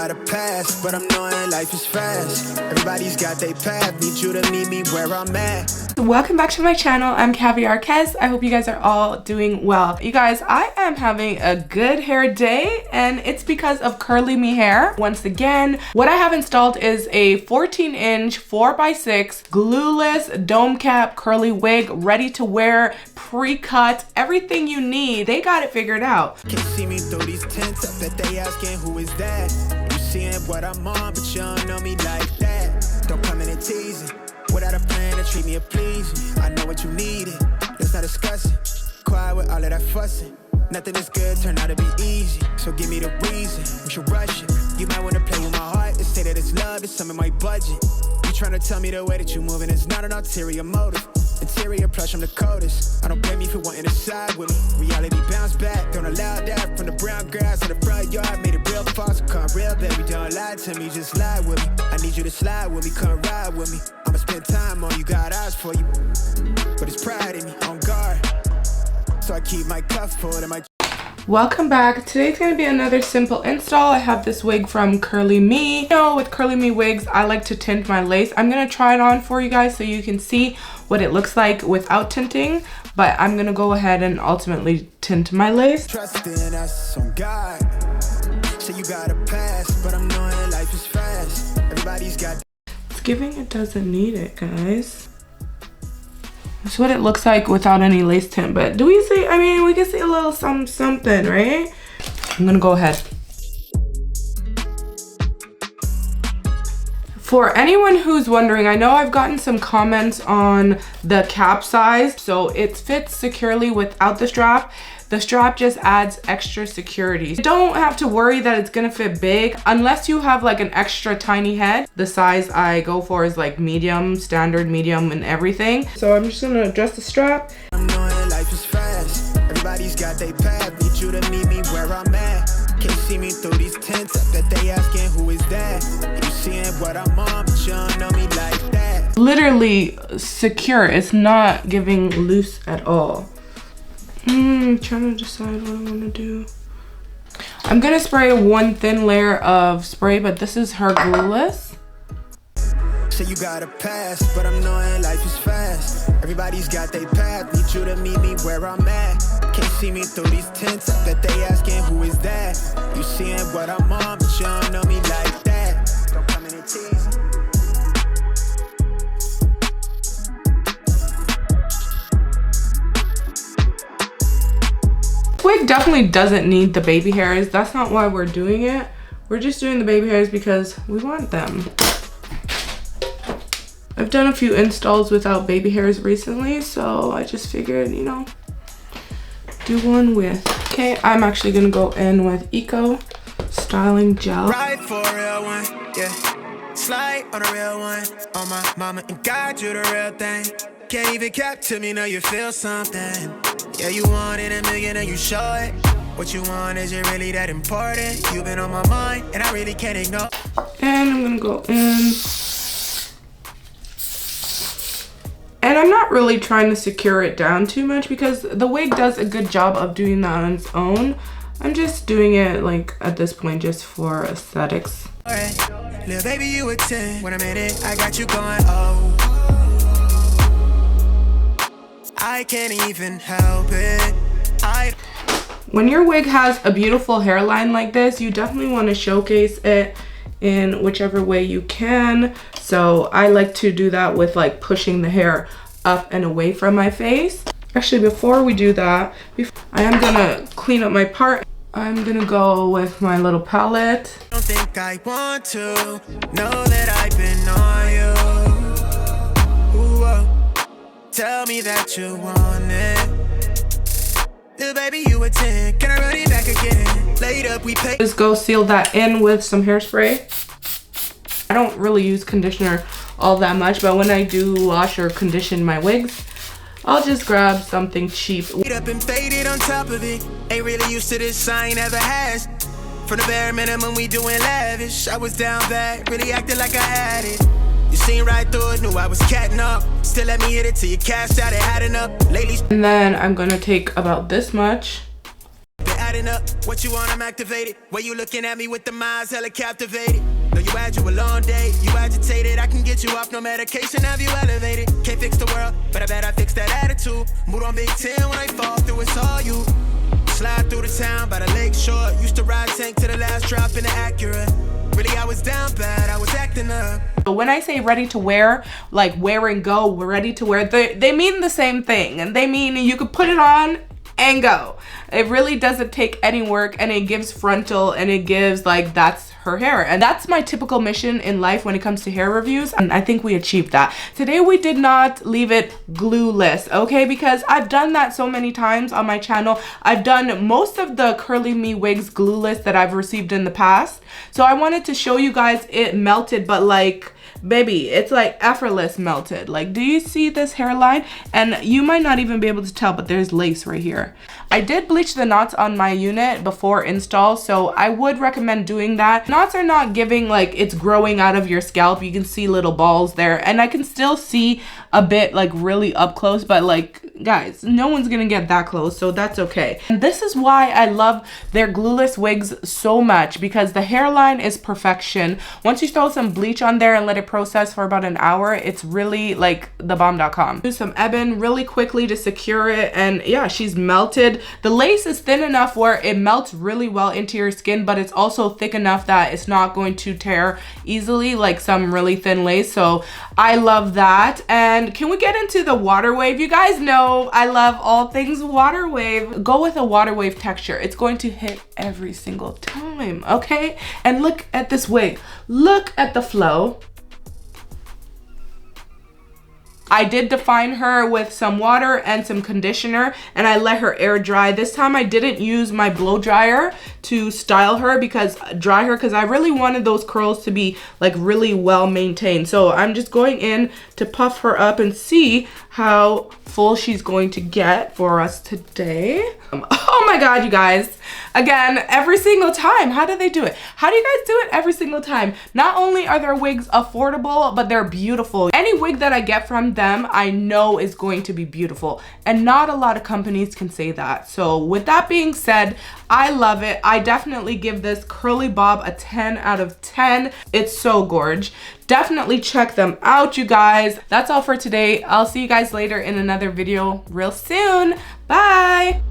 got a past, but I'm knowing life is fast. Everybody's got their path, need you to meet me where I'm at. Welcome back to my channel. I'm caviarkezzy. I hope you guys are all doing well. You guys, I am having a good hair day, and it's because of CurlyMe hair. Once again, what I have installed is a 14-inch 4x6 glueless dome cap curly wig, ready to wear, pre-cut, everything you need. They got it figured out. Can't see me through these tents, I bet they asking who is that. You seeing what I'm on, but you don't know me like that. Don't come in and tease it. Without a plan to treat me or please me. I know what you needed, let's not discuss it. Quiet with all of that fussing. Nothing is good turned out to be easy, so give me the reason, we should rush it. You might want to play with my heart and say that it's love, it's some of my budget. You trying to tell me the way that you moving is not an ulterior motive. Interior plush, I'm the coldest. I don't blame you for wanting to side with me. Reality bounce back, don't allow that. From the brown grass to the front yard, made it real false. Come real, baby, don't lie to me, just lie with me. I need you to slide with me, come ride with me. I'ma spend time on you, got eyes for you. But it's pride in me, on guard. So I keep my cuff full and my... Welcome back. Today's going to be another simple install. I have this wig from CurlyMe. You know, with CurlyMe wigs, I like to tint my lace. I'm going to try it on for you guys so you can see what it looks like without tinting, but I'm going to go ahead and ultimately tint my lace. Trust in us, on God. So you got a pass, but I'm knowing life is fast. Everybody's got... It's giving it doesn't need it, guys. That's what it looks like without any lace tint, but do we see, I mean, we can see a little something, right? I'm gonna go ahead. For anyone who's wondering, I know I've gotten some comments on the cap size. So it fits securely without the strap. The strap just adds extra security. You don't have to worry that it's gonna fit big unless you have like an extra tiny head. The size I go for is like medium, standard medium and everything. So I'm just gonna adjust the strap. I'm knowing life is fast. Everybody's got their path, need you to meet me where I'm at. Can't see me through these tents, I bet they asking who is that. You seeing what I'm on, but you don't know me like that. Literally secure, it's not giving loose at all. Trying to decide what I want to do. I'm gonna spray one thin layer of spray, but this is her glueless. So you got a pass, but I'm knowing life is fast. Everybody's got their path, need you to meet me where I'm at. Can't see me through these tents, I bet they asking who is that. You seeing what I'm on, but you don't know me like that. Don't come in and tease me. Wig definitely doesn't need the baby hairs. That's not why we're doing it. We're just doing the baby hairs because we want them. I've done a few installs without baby hairs recently, so I just figured, you know, do one with. Okay, I'm actually gonna go in with 𝐀𝐻𝐿 styling gel. Right for a real one, yeah. Slide on a real one. On my mama and God, you the real thing. Can't even cap to me, know you feel something. Yeah, you wanted a million and you show it. What you want, is it really that important? You've been on my mind and I really can't ignore. And I'm gonna go in. And I'm not really trying to secure it down too much because the wig does a good job of doing that on its own. I'm just doing it like at this point just for aesthetics. Alright, little baby, you a 10. When I'm in it, I got you going, oh. I can't even help it. When your wig has a beautiful hairline like this, you definitely want to showcase it in whichever way you can. So I like to do that with like pushing the hair up and away from my face. Actually, before we do that, I am gonna clean up my part. I'm gonna go with my little palette. I don't think I want to know that I've been on you. Tell me that you want it. Little baby, you a 10. Can I run it back again? Laid up, we pay. Just go seal that in with some hairspray. I don't really use conditioner all that much, but when I do wash or condition my wigs, I'll just grab something cheap. Laid up and faded on top of it. Ain't really used to this, I ain't ever has. From the bare minimum, we doing lavish. I was down bad, really acting like I had it. You seen right through it, knew I was catting up. Still let me hit it till you cashed out, it had enough. Lately, and then I'm gonna take about this much. been adding lighting up. What you want, I'm activated. Way you looking at me with the minds, hella captivated. Know you had you a long day, you agitated. I can get you off no medication, have you elevated. Can't fix the world, but I bet I fix that attitude. Mood on Big 10 when I fall through, it's all you. Slide through the town by the lake shore. Used to ride tank to the last drop in the Acura. Really, I was down bad, I was acting up. When I say ready to wear, like wear and go, we're ready to wear, they mean the same thing. And they mean you could put it on and go. It really doesn't take any work, and it gives frontal, and it gives like, that's her hair. And that's my typical mission in life when it comes to hair reviews, and I think we achieved that. Today we did not leave it glueless, okay? Because I've done that so many times on my channel. I've done most of the CurlyMe wigs glueless that I've received in the past. So I wanted to show you guys it melted, but like, baby, it's like effortless melted. Like, do you see this hairline? And you might not even be able to tell, but there's lace right here. I did bleach the knots on my unit before install, so I would recommend doing that. Knots are not giving like it's growing out of your scalp. You can see little balls there, and I can still see a bit like really up close, but like, guys, no one's gonna get that close, so that's okay. And this is why I love their glueless wigs so much, because the hairline is perfection. Once you throw some bleach on there and let it process for about an hour, it's really like the bomb.com. Do some ebon really quickly to secure it, and yeah, she's melted. The lace is thin enough where it melts really well into your skin, but it's also thick enough that it's not going to tear easily like some really thin lace. So I love that. And can we get into the water wave? You guys know I love all things water wave. Go with a water wave texture. It's going to hit every single time, okay? And look at this wig. Look at the flow. I did define her with some water and some conditioner, and I let her air dry. This time I didn't use my blow dryer to style her, because I really wanted those curls to be like really well maintained. So I'm just going in to puff her up and see how full she's going to get for us today. Oh my God, you guys. Again, every single time. How do they do it? How do you guys do it every single time? Not only are their wigs affordable, but they're beautiful. Any wig that I get from them, I know is going to be beautiful. And not a lot of companies can say that. So with that being said, I love it. I definitely give this curly bob a 10 out of 10. It's so gorge. Definitely check them out, you guys. That's all for today. I'll see you guys later in another video real soon. Bye.